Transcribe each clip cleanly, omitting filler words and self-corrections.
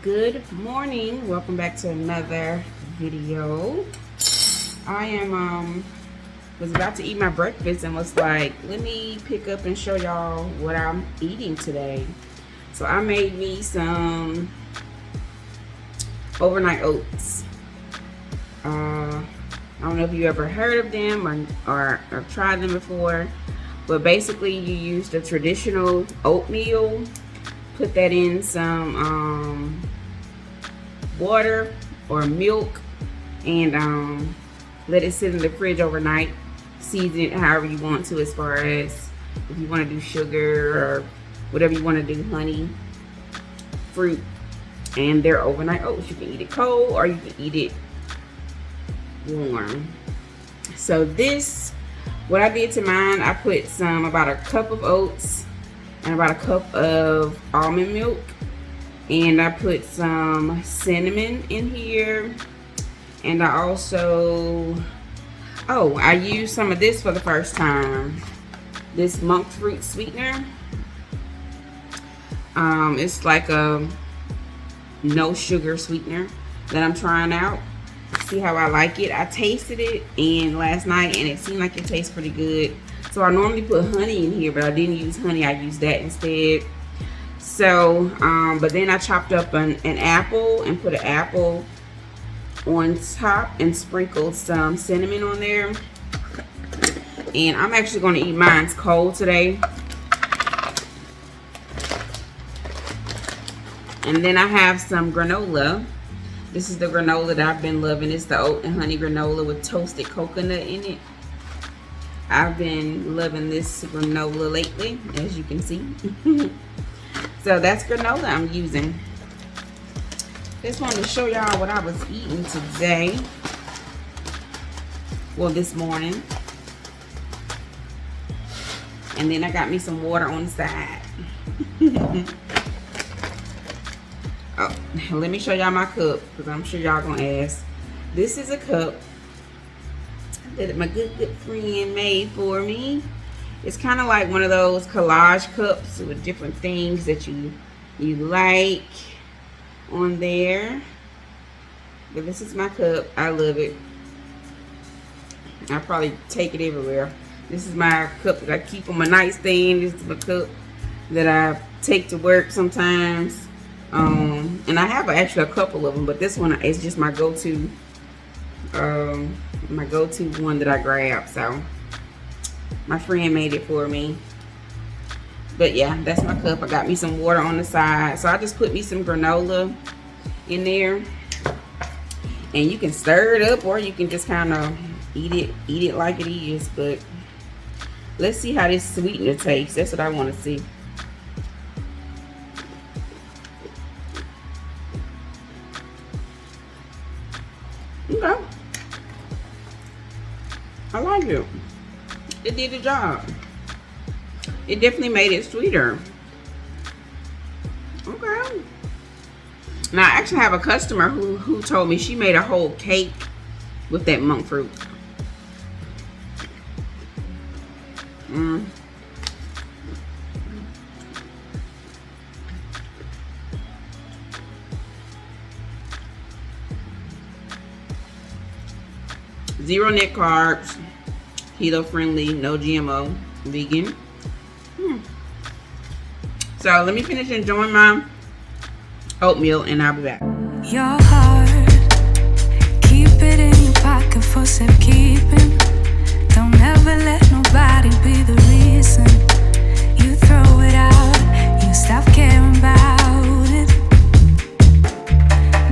Good morning. Welcome back to another video. I am was about to eat my breakfast and was like, let me pick up and show y'all what I'm eating today. So I made me some overnight oats. I don't know if you ever heard of them or tried them before, but basically you use the traditional oatmeal, put that in some water or milk, and let it sit in the fridge overnight. Season it however you want to, as far as if you want to do sugar or whatever you want to do, honey, fruit. And they're overnight oats. You can eat it cold or you can eat it warm. So this, what I did to mine, I put about a cup of oats and about a cup of almond milk, and I put some cinnamon in here, and I also I used some of this for the first time, this monk fruit sweetener. It's like a no sugar sweetener that I'm trying out. See how I like it. I tasted it last night and it seemed like it tastes pretty good. So I normally put honey in here, but I didn't use honey. I used that instead. So but then I chopped up an apple and put an apple on top and sprinkled some cinnamon on there. And I'm actually going to eat mine cold today. And then I have some granola. This is the granola that I've been loving. It's the oat and honey granola with toasted coconut in it. I've been loving this granola lately, as you can see. So that's granola I'm using. Just wanted to show y'all what I was eating today. Well, this morning. And then I got me some water on the side. Oh, let me show y'all my cup, because I'm sure y'all gonna ask. This is a cup that my good friend made for me. It's kind of like one of those collage cups with different things that you like on there. But this is my cup. I love it. I probably take it everywhere. This is my cup that I keep on my nightstand. This is my cup that I take to work sometimes. And I have actually a couple of them, but this one is just my go-to one that I grab. So my friend made it for me. But yeah, that's my cup. I got me some water on the side. So I just put me some granola in there, and you can stir it up or you can just kind of eat it like it is. But let's see how this sweetener tastes. That's what I want to see. Okay, I like it. It did the job. It definitely made it sweeter. Okay. Now I actually have a customer who told me she made a whole cake with that monk fruit. Zero net carbs, keto friendly, no GMO, vegan. So let me finish enjoying my oatmeal and I'll be back. Your heart, keep it in your pocket for safekeeping. Don't ever let nobody be the reason you throw it out, you stop caring about it.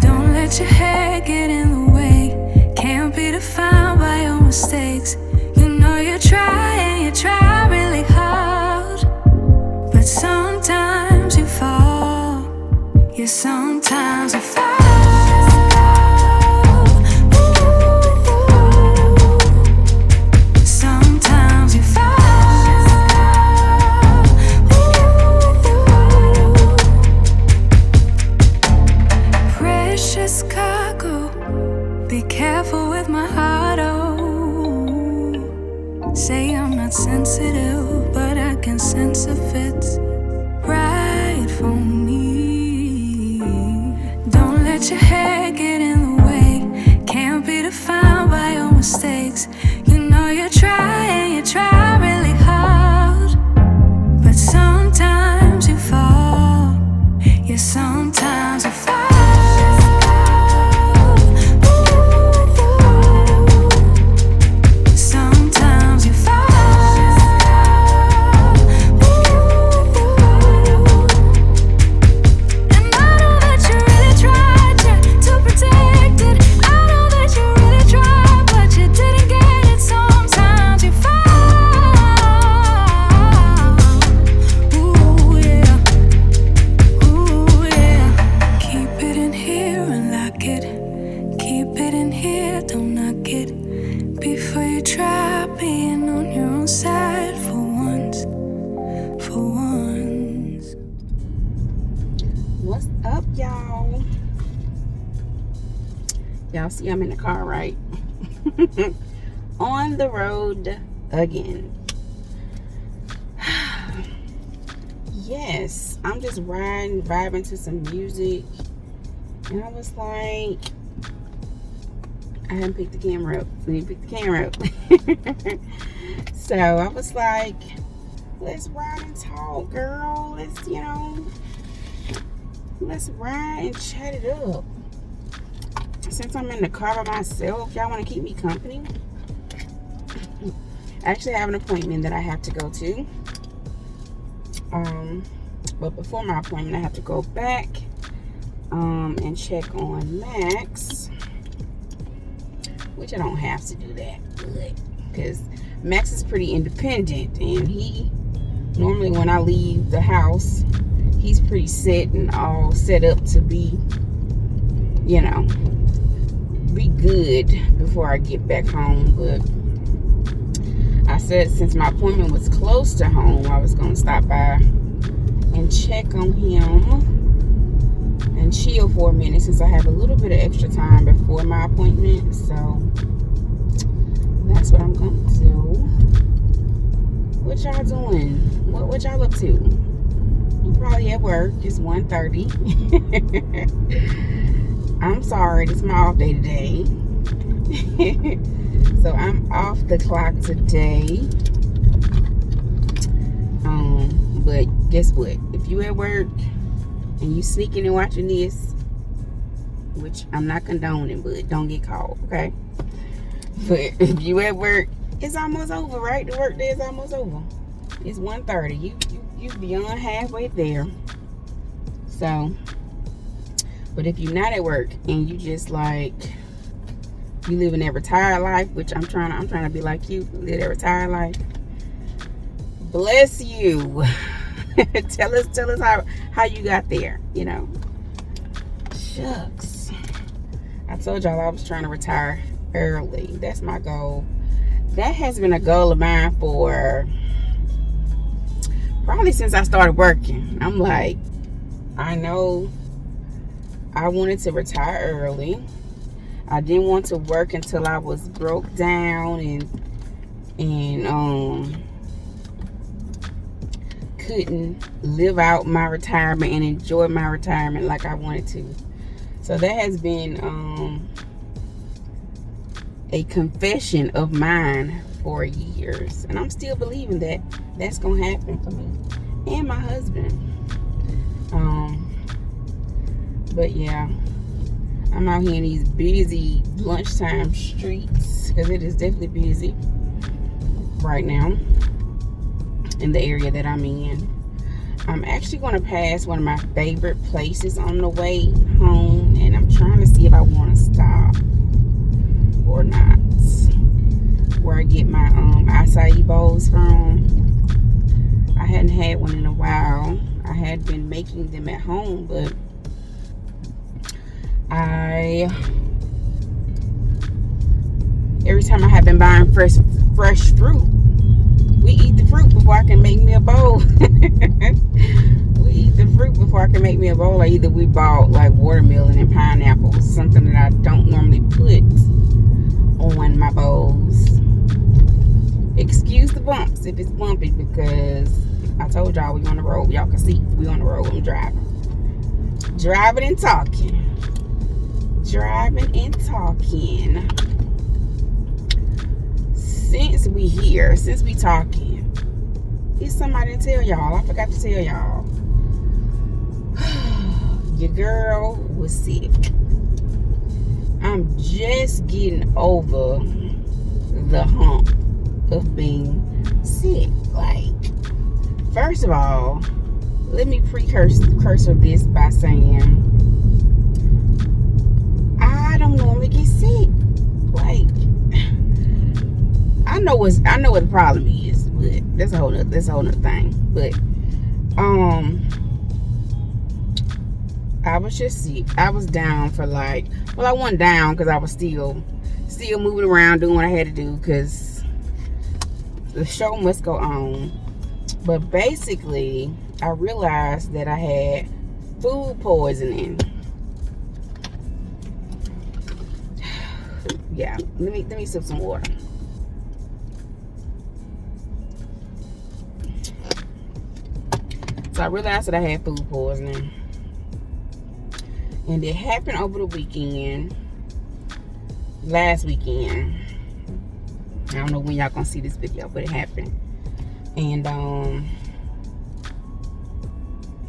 Don't let your head get in the way. Can't be defined by your mistakes. You know you try really hard, but sometimes you fall. Yeah, sometimes you fall. Sometimes you fall. Precious cargo, be careful with my heart, oh. Say I'm not sensitive, but I can sense if it's right for me. Sometimes you fall. Sometimes you fall. And I know that you really tried to protect it. I know that you really tried, but you didn't get it. Sometimes you fall. Ooh yeah, ooh yeah. Keep it in here and lock it. Keep it in here, don't knock it. Before you try being on your own side for once, for once. What's up, y'all? Y'all see I'm in the car, right? On the road again. Yes, I'm just riding, vibing to some music. And I was like, I hadn't picked the camera up. We didn't pick the camera up. So I was like, let's ride and talk, girl. Let's, let's ride and chat it up. Since I'm in the car by myself, y'all want to keep me company? I actually have an appointment that I have to go to. But before my appointment, I have to go back and check on Max. Which I don't have to do that, because Max is pretty independent, and he normally, when I leave the house, he's pretty set and all set up to be, be good before I get back home. But I said since my appointment was close to home, I was going to stop by and check on him and chill for a minute, since I have a little bit of extra time before my appointment. So that's what I'm going to do. What y'all doing? What y'all up to? You probably at work. It's 1:30. I'm sorry, it's my off day today. So I'm off the clock today. But guess what? If you at work and you sneaking and watching this, which I'm not condoning, but don't get caught, okay? But if you at work, it's almost over, right? The work day is almost over. It's 1:30. You beyond halfway there. So, but if you're not at work and you just like, you living that retired life, which I'm trying to be like you, live that retired life. Bless you. tell us how you got there, Shucks. I told y'all I was trying to retire early. That's my goal. That has been a goal of mine for probably since I started working. I'm like, I know I wanted to retire early. I didn't want to work until I was broke down and couldn't live out my retirement and enjoy my retirement like I wanted to. So that has been a confession of mine for years, and I'm still believing that that's gonna happen for me and my husband. But yeah, I'm out here in these busy lunchtime streets, because it is definitely busy right now in the area that I'm in. I'm actually going to pass one of my favorite places on the way home, and I'm trying to see if I want to stop or not. Where I get my acai bowls from. I hadn't had one in a while. I had been making them at home, but every time I have been buying fresh fruit, we eat the fruit before I can make me a bowl. We eat the fruit before I can make me a bowl. Or either we bought like watermelon and pineapples, something that I don't normally put on my bowls. Excuse the bumps if it's bumpy, because I told y'all we on the road. Y'all can see we on the road. I'm driving and talking. Since we talking, here's somebody to tell y'all. I forgot to tell y'all. your girl was sick. I'm just getting over the hump of being sick. Like, first of all, let me precursor this by saying I don't normally get sick. Like, I know what the problem is, but that's a whole nother thing. But I was just sick. I was down for like, well, I wasn't down because I was still moving around doing what I had to do because the show must go on. But basically, I realized that I had food poisoning. Yeah, let me sip some water. So I realized that I had food poisoning. And it happened over the weekend. Last weekend. I don't know when y'all gonna see this video, but it happened. And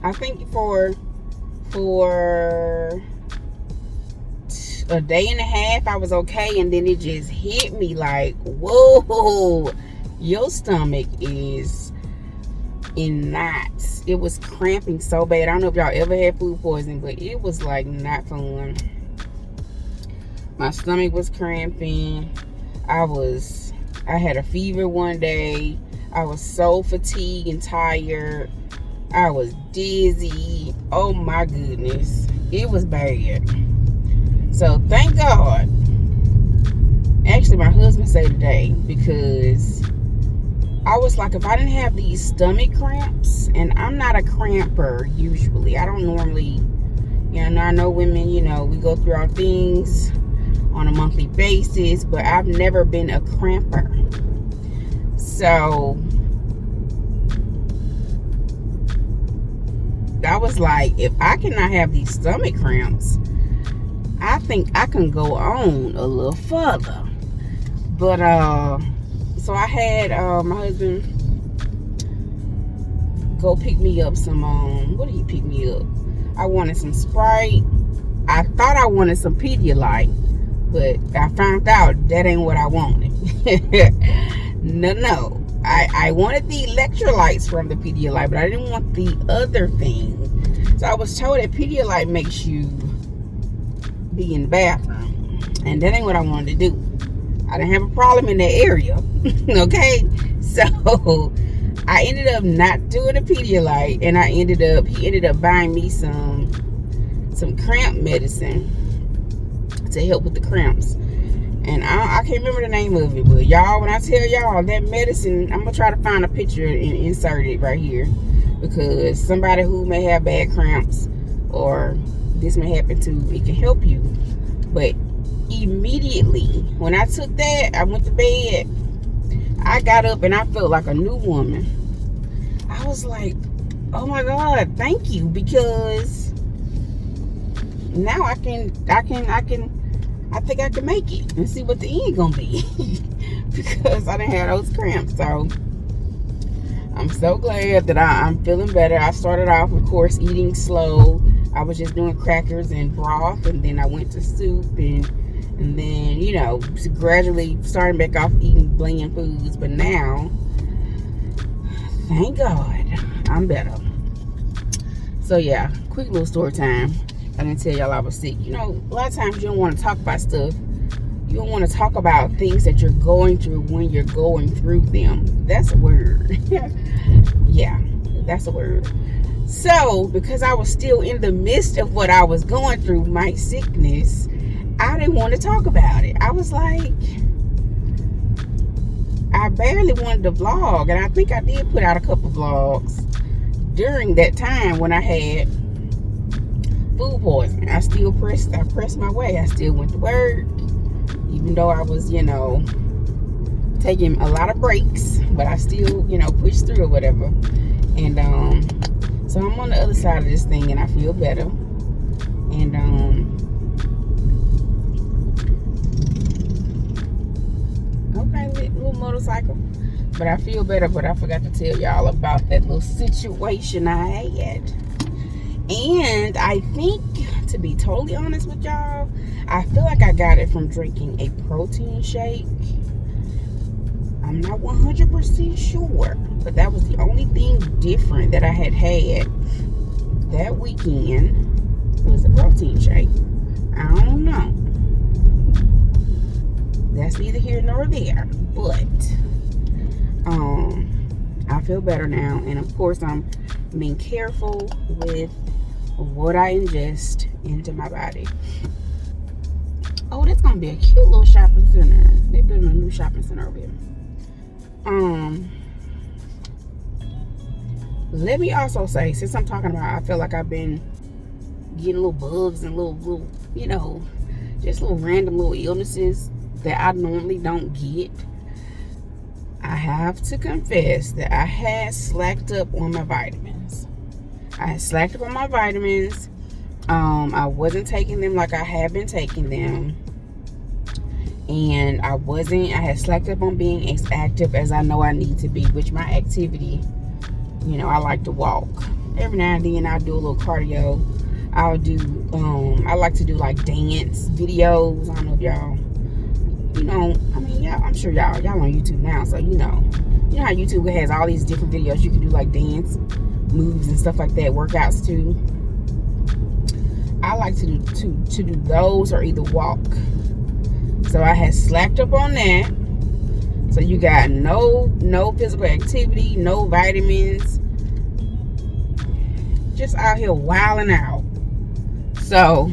I think for a day and a half I was okay, and then it just hit me like, whoa, your stomach is in knots. It was cramping so bad. I don't know if y'all ever had food poisoning, but it was like not fun. My stomach was cramping. I had a fever one day. I was so fatigued and tired. I was dizzy. Oh my goodness. It was bad. So thank God. Actually, my husband said today, because I was like, if I didn't have these stomach cramps, and I'm not a cramper usually. I don't normally, I know women, we go through our things on a monthly basis, but I've never been a cramper. So I was like, if I cannot have these stomach cramps, I think I can go on a little further. But so I had my husband go pick me up some what did he pick me up? I wanted some Sprite. I thought I wanted some Pedialyte, but I found out that ain't what I wanted. No. I wanted the electrolytes from the Pedialyte, but I didn't want the other thing. So I was told that Pedialyte makes you be in the bathroom, and that ain't what I wanted to do. I didn't have a problem in that area. Okay, so I ended up not doing a Pedialyte, and he ended up buying me some cramp medicine to help with the cramps. And I can't remember the name of it, but y'all, when I tell y'all that medicine, I'm gonna try to find a picture and insert it right here, because somebody who may have bad cramps, or this may happen to, it can help you. But immediately when I took that, I went to bed. I got up and I felt like a new woman. I was like, oh my God, thank you, because now I think I can make it and see what the end gonna be. Because I didn't have those cramps. So I'm so glad that I'm feeling better. I started off, of course, eating slow. I was just doing crackers and broth, and then I went to soup, and then gradually starting back off eating bland foods. But now, thank God, I'm better. So yeah, quick little story time. I didn't tell y'all I was sick. A lot of times you don't want to talk about stuff. You don't want to talk about things that you're going through when you're going through them. That's a word. Yeah, that's a word. So, because I was still in the midst of what I was going through, my sickness, I didn't want to talk about it. I was like, I barely wanted to vlog. And I think I did put out a couple vlogs during that time when I had food poisoning. I pressed my way. I still went to work, even though I was, taking a lot of breaks, but I still, pushed through or whatever. And so I'm on the other side of this thing, and I feel better. And okay, little motorcycle, but I feel better. But I forgot to tell y'all about that little situation I had. And I think, to be totally honest with y'all, I feel like I got it from drinking a protein shake. I'm not 100% sure, but that was the only thing different that I had that weekend was a protein shake. I don't know. That's neither here nor there, but I feel better now, and of course I'm being careful with what I ingest into my body. Oh, that's gonna be a cute little shopping center. They're building a new shopping center over here. Let me also say, since I'm talking about, I feel like I've been getting little bugs and little, you know, just little random little illnesses that I normally don't get. I have to confess that I had slacked up on my vitamins. I wasn't taking them like I had been taking them. And I had slacked up on being as active as I know I need to be, which my activity, you know, I like to walk. Every now and then I'll do a little cardio. I like to do like dance videos. I don't know if y'all, you know, I mean, yeah, I'm sure y'all on YouTube now, so you know how YouTube has all these different videos you can do, like dance moves and stuff like that, workouts too. I like to do those or either walk. So I had slacked up on that. So you got no physical activity, no vitamins, just out here wilding out. So,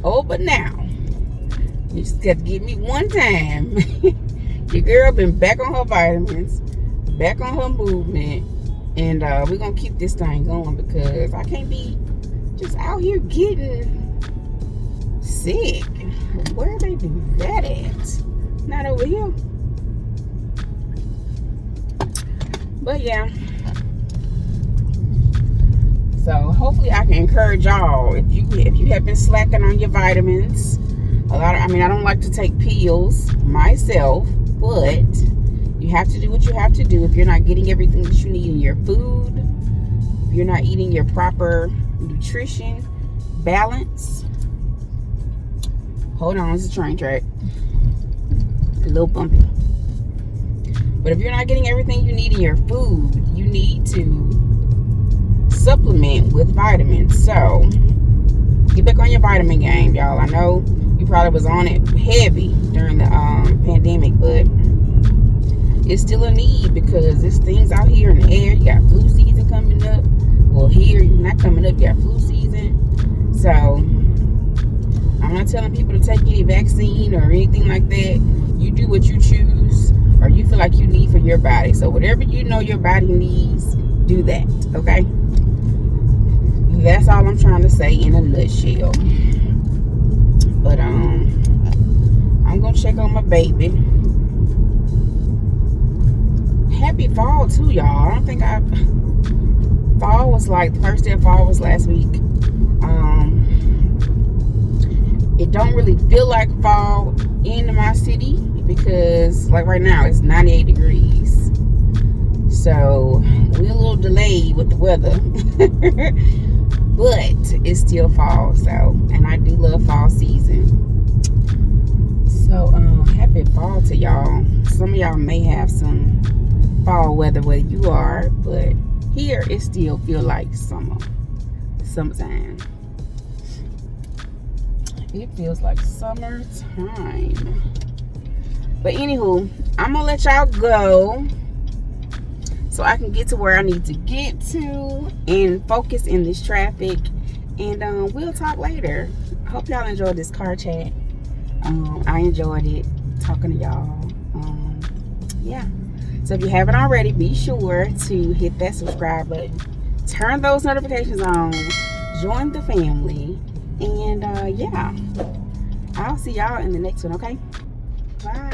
but now you just got to give me one time. Your girl been back on her vitamins, back on her movement, and we're gonna keep this thing going because I can't be just out here getting sick. Where they do that at? Not over here. But yeah. So hopefully I can encourage y'all, if you have been slacking on your vitamins. I don't like to take pills myself, but you have to do what you have to do. If you're not getting everything that you need in your food, if you're not eating your proper nutrition balance. Hold on, it's a train track. A little bumpy. But if you're not getting everything you need in your food, you need to supplement with vitamins. So get back on your vitamin game, y'all. I know you probably was on it heavy during the pandemic, but it's still a need because there's things out here in the air. You got flu season coming up. Well, here, not coming up, you got flu season. So I'm not telling people to take any vaccine or anything like that. You do what you choose or you feel like you need for your body. So whatever you know your body needs, do that, okay? That's all I'm trying to say in a nutshell. But I'm gonna check on my baby. Happy fall too, y'all. I don't think fall was like, the first day of fall was last week. It don't really feel like fall in my city because like right now it's 98 degrees. So we're a little delayed with the weather. But it's still fall, so, and I do love fall season. So happy fall to y'all. Some of y'all may have some fall weather where you are, but here it still feel like summertime. It feels like summertime. But anywho, I'm gonna let y'all go so I can get to where I need to get to and focus in this traffic. And we'll talk later. I hope y'all enjoyed this car chat. I enjoyed it talking to y'all. Yeah. So if you haven't already, be sure to hit that subscribe button. Turn those notifications on. Join the family. And yeah, I'll see y'all in the next one, okay? Bye.